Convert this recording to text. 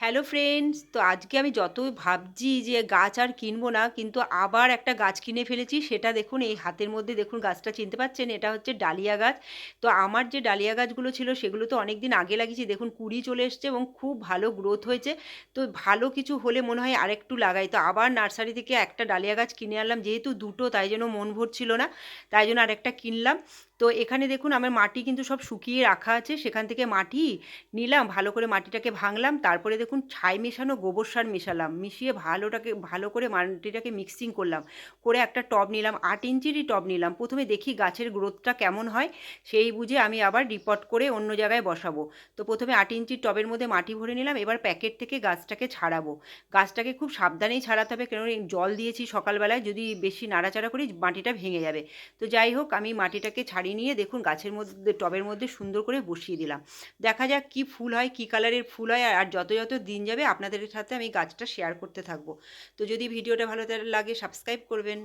Hello friends, তো আজকে আমি যতই ভাবছি যে গাছ আর কিনবো না, কিন্তু আবার একটা গাছ কিনে ফেলেছি। সেটা দেখুন, এই হাতের মধ্যে দেখুন, গাছটা চিনতে পাচ্ছেন? এটা হচ্ছে ডালিয়া গাছ। তো আমার যে ডালিয়া গাছগুলো ছিল সেগুলো তো অনেক দিন আগে লাগিয়েছি, দেখুন কুড়ি চলে এসছে এবং খুব ভালো গ্রোথ হয়েছে। তো ভালো কিছু হলে মনে হয় আরেকটু লাগাই। তো আবার নার্সারি থেকে একটা ডালিয়া গাছ কিনে আনলাম, যেহেতু দুটো তাই জন্য মন ভরছিল না, তাই জন্য আরেকটা কিনলাম। তো এখানে দেখুন আমার মাটি কিন্তু সব শুকিয়ে রাখা আছে, সেখান থেকে মাটি নিলাম, ভালো করে মাটিটাকে ভাঙলাম, তারপরে দেখুন ছাই মেশানো গোবর সার মেশালাম, মিশিয়ে ভালো করে মাটিটাকে মিক্সিং করলাম, করে একটা টব নিলাম, 8 ইঞ্চিরই টব নিলাম। প্রথমে দেখি গাছের গ্রোথটা কেমন হয়, সেই বুঝে আমি আবার রিপোর্ট করে অন্য জায়গায় বসাবো। তো প্রথমে 8 ইঞ্চির টবের মধ্যে মাটি ভরে নিলাম, এবার প্যাকেট থেকে গাছটাকে ছাড়াবো। গাছটাকে খুব সাবধানেই ছাড়াতে হবে, কেন জল দিয়েছি সকালবেলায়, যদি বেশি নাড়াচাড়া করি মাটিটা ভেঙে যাবে। তো যাই হোক, আমি মাটিটাকে ছাড়িয়ে নিয়ে দেখুন গাছের মধ্যে, টবের মধ্যে সুন্দর করে বসিয়ে দিলাম। দেখা যাক কি ফুল হয়, কি কালারের ফুল হয়। আর যত যত দিন যাবে আপনাদের সাথে আমি গাছটা শেয়ার করতে থাকবো। তো যদি ভিডিওটা ভালো লাগে সাবস্ক্রাইব করবেন।